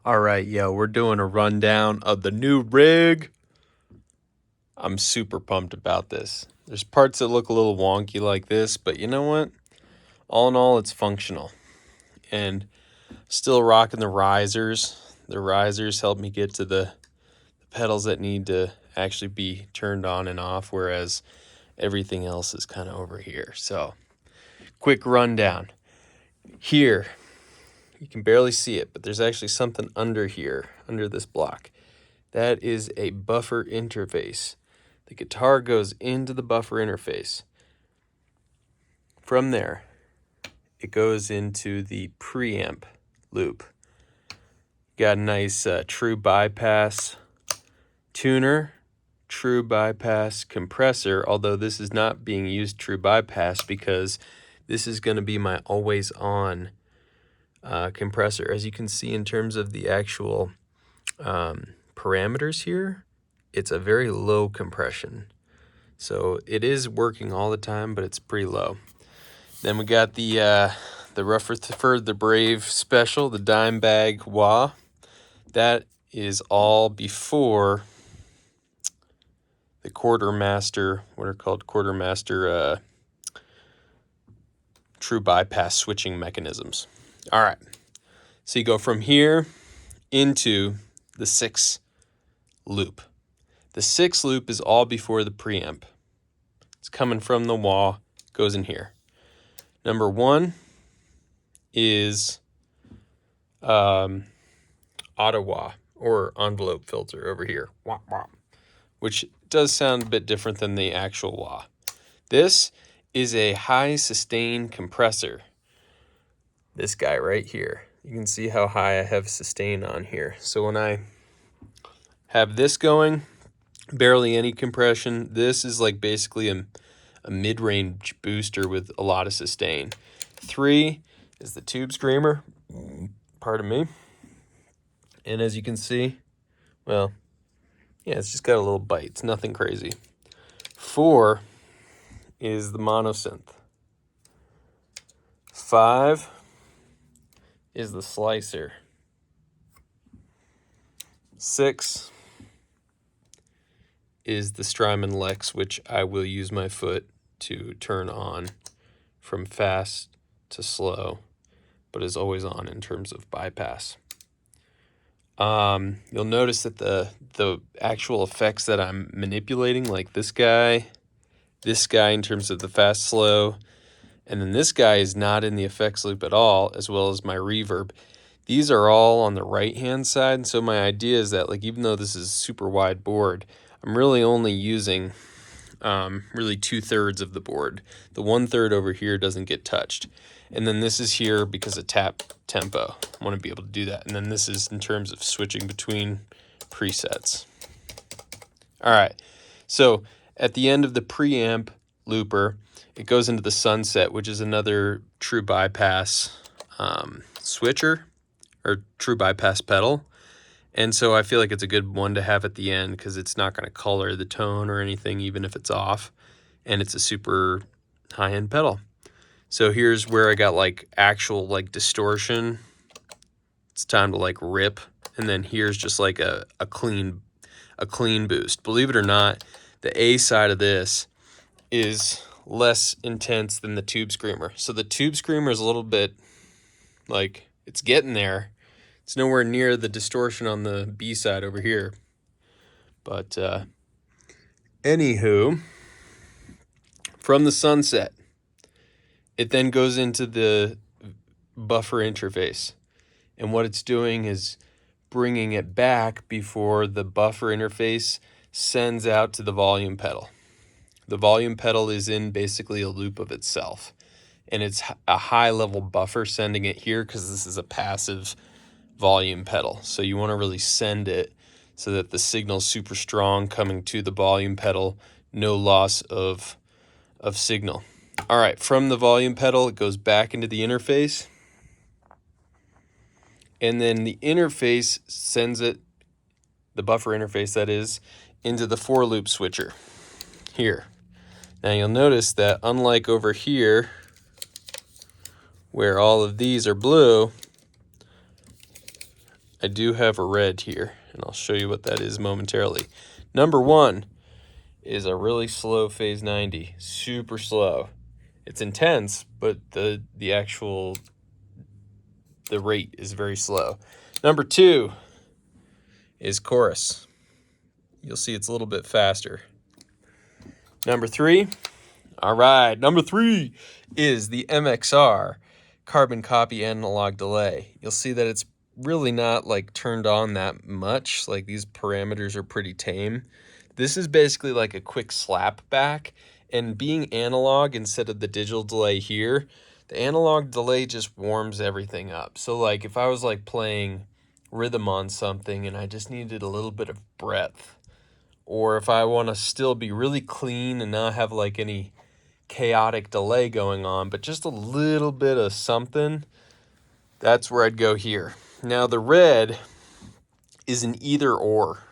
All right, yo, we're doing a rundown of the new rig. I'm super pumped about this. There's parts that look a little wonky like this, but you know what? All in all, it's functional. And still rocking the risers. The risers help me get to the pedals that need to actually be turned on and off, whereas everything else is kind of over here. So, quick rundown. Here, you can barely see it, but there's actually something under here, under this block. That is a buffer interface. The guitar goes into the buffer interface. From there, it goes into the preamp loop. Got a nice true bypass tuner, true bypass compressor, although this is not being used true bypass because this is going to be my always on compressor. As you can see in terms of the actual parameters here, it's a very low compression. So it is working all the time, but it's pretty low. Then we got the Rutherford the Brave Special, the dime bag wah. That is all before the quartermaster, what are called quartermaster true bypass switching mechanisms. All right, so you go from here into the 6 loop. The 6 loop is all before the preamp. It's coming from the wah, goes in here. Number 1 is auto wah or envelope filter over here, wah, wah, which does sound a bit different than the actual wah. This is a high sustain compressor. This guy right here. You can see how high I have sustain on here. So when I have this going, barely any compression. This is like basically a mid-range booster with a lot of sustain. 3 is the tube screamer, pardon me. And as you can see, well, yeah, it's just got a little bite. It's nothing crazy. 4 is the monosynth. 5 is the slicer. 6 is the Strymon Lex, which I will use my foot to turn on from fast to slow, but is always on in terms of bypass. You'll notice that the actual effects that I'm manipulating, like this guy in terms of the fast, slow, and then this guy is not in the effects loop at all, as well as my reverb. These are all on the right-hand side, so my idea is that, like, even though this is a super wide board, I'm really only using really 2/3 of the board. The 1/3 over here doesn't get touched. And then this is here because of tap tempo. I want to be able to do that. And then this is in terms of switching between presets. All right, so at the end of the preamp looper, it goes into the sunset, which is another true bypass switcher or true bypass pedal. And so I feel like it's a good one to have at the end because it's not going to color the tone or anything, even if it's off. And it's a super high-end pedal. So here's where I got like actual like distortion. It's time to like rip. And then here's just like a clean boost. Believe it or not, the A side of this is less intense than the tube screamer. So the tube screamer is a little bit like it's getting there. It's nowhere near the distortion on the B side over here. But anywho, from the sunset, it then goes into the buffer interface. And what it's doing is bringing it back before the buffer interface sends out to the volume pedal. The volume pedal is in basically a loop of itself. And it's a high-level buffer sending it here because this is a passive volume pedal. So you want to really send it so that the signal's super strong coming to the volume pedal, no loss of signal. All right, from the volume pedal, it goes back into the interface. And then the interface sends it, the buffer interface that is, into the 4-loop switcher here. Now you'll notice that unlike over here, where all of these are blue, I do have a red here, and I'll show you what that is momentarily. Number 1 is a really slow phase 90, super slow. It's intense, but the rate is very slow. Number 2 is chorus. You'll see it's a little bit faster. Number 3, all right, number 3 is the MXR, carbon copy analog delay. You'll see that it's really not like turned on that much. Like these parameters are pretty tame. This is basically like a quick slap back, and being analog instead of the digital delay here, the analog delay just warms everything up. So like if I was like playing rhythm on something and I just needed a little bit of breadth, or if I want to still be really clean and not have like any chaotic delay going on, but just a little bit of something, that's where I'd go here. Now the red is an either or.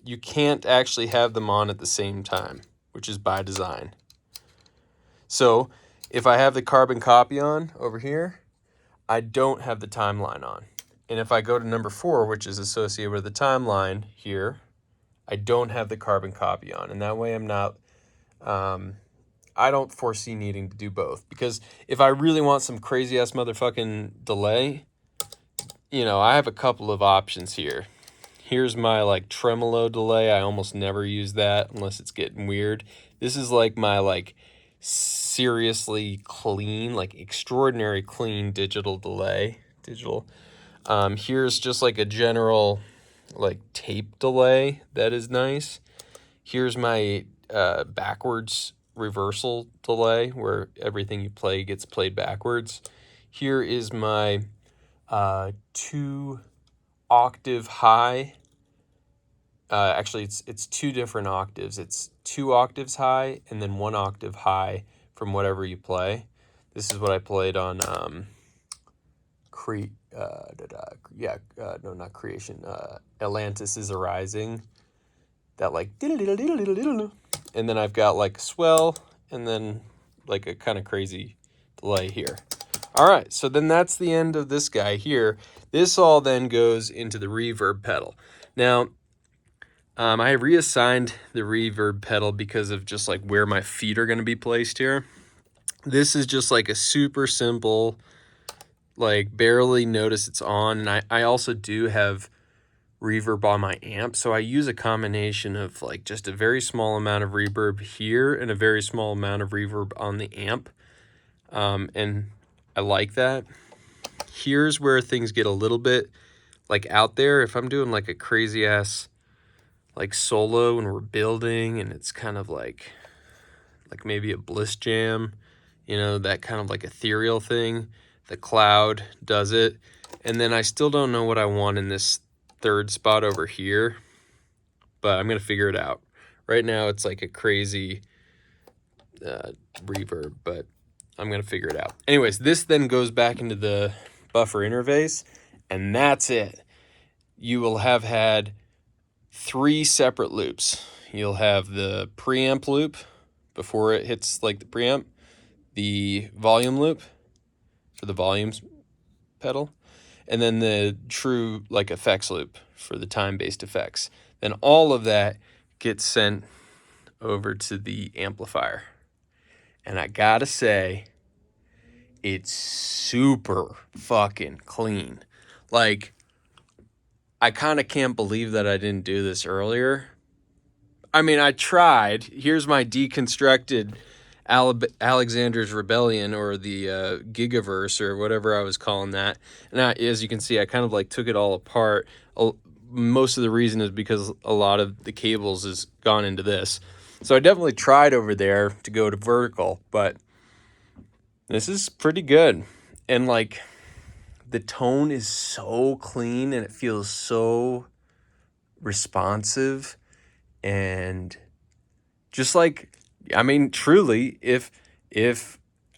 You can't actually have them on at the same time, which is by design. So if I have the carbon copy on over here, I don't have the timeline on. And if I go to number 4, which is associated with the timeline here, I don't have the carbon copy on. And that way I'm not, I don't foresee needing to do both. Because if I really want some crazy ass motherfucking delay, you know, I have a couple of options here. Here's my like tremolo delay. I almost never use that unless it's getting weird. This is like my like seriously clean, like extraordinary clean digital delay. Here's just like a general like tape delay that is nice. Here's my backwards reversal delay where everything you play gets played backwards. Here is my 2 octave high. Actually, it's 2 different octaves. It's 2 octaves high and then 1 octave high from whatever you play. This is what I played on not Creation. Atlantis is Arising. That like, and then I've got like swell and then like a kind of crazy delay here. All right, so then that's the end of this guy here. This all then goes into the reverb pedal. Now, I have reassigned the reverb pedal because of just like where my feet are going to be placed here. This is just like a super simple, like barely notice it's on. And I also do have reverb on my amp, so I use a combination of like just a very small amount of reverb here and a very small amount of reverb on the amp. And I like that. Here's where things get a little bit like out there. If I'm doing like a crazy ass like solo and we're building and it's kind of like maybe a bliss jam, you know, that kind of like ethereal thing, the cloud does it. And then I still don't know what I want in this third spot over here, but I'm gonna figure it out. Right now it's like a crazy reverb, but I'm gonna figure it out. Anyways, this then goes back into the buffer interface, and that's it. You will have had 3 separate loops. You'll have the preamp loop before it hits like the preamp, the volume loop for the volumes pedal, and then the true like effects loop for the time-based effects. Then all of that gets sent over to the amplifier. And I gotta say, it's super fucking clean. Like, I kind of can't believe that I didn't do this earlier. I mean, I tried. Here's my deconstructed Alexander's Rebellion, or the Gigaverse, or whatever I was calling that. And as you can see, I kind of like took it all apart. Most of the reason is because a lot of the cables has gone into this. So I definitely tried over there to go to vertical, but this is pretty good. And like, the tone is so clean and it feels so responsive. And just like, I mean, truly, if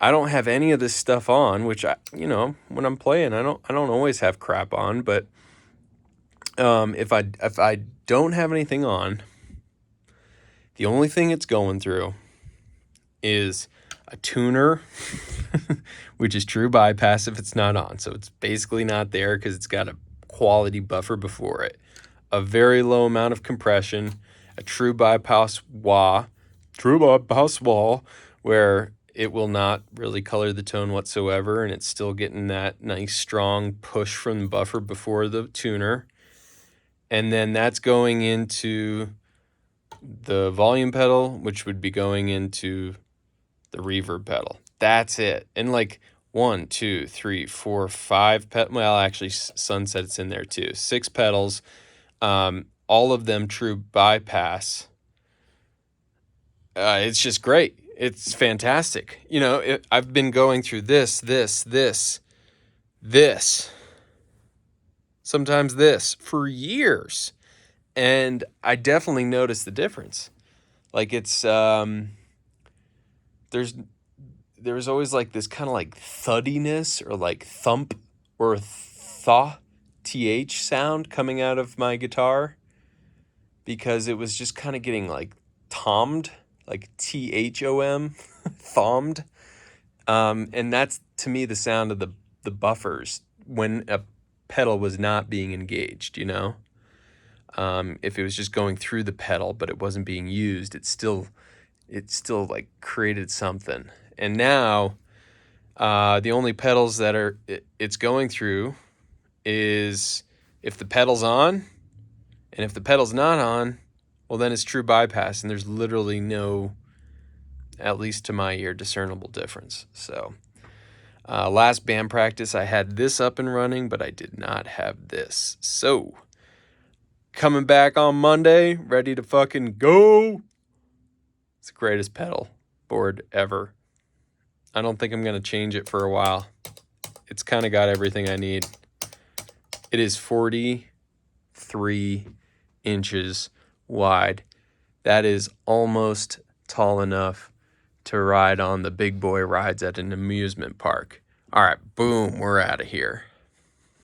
I don't have any of this stuff on, which I, you know, when I'm playing, I don't always have crap on, but if I don't have anything on, the only thing it's going through is a tuner, which is true bypass if it's not on. So it's basically not there because it's got a quality buffer before it. A very low amount of compression, a true bypass wah, where it will not really color the tone whatsoever, and it's still getting that nice strong push from the buffer before the tuner. And then that's going into the volume pedal, which would be going into the reverb pedal. That's it. And like 1, 2, 3, 4, 5 well, actually Sunset's in there too. 6 pedals, all of them true bypass. It's just great. It's fantastic. You know, I've been going through this, sometimes this for years, and I definitely noticed the difference. Like it's there's always like this kind of like thuddiness or like thump or th sound coming out of my guitar, because it was just kind of getting like tommed, like THOM, thommed. And that's to me the sound of the buffers when a pedal was not being engaged, you know? If it was just going through the pedal but it wasn't being used, it still like created something. And now the only pedals that it's going through is if the pedal's on, and if the pedal's not on, well, then it's true bypass, and there's literally no, at least to my ear, discernible difference. So last band practice, I had this up and running, but I did not have this. So coming back on Monday, ready to fucking go. It's the greatest pedal board ever. I don't think I'm going to change it for a while. It's kind of got everything I need. It is 43 inches wide. That is almost tall enough to ride on the big boy rides at an amusement park. All right, boom, we're out of here.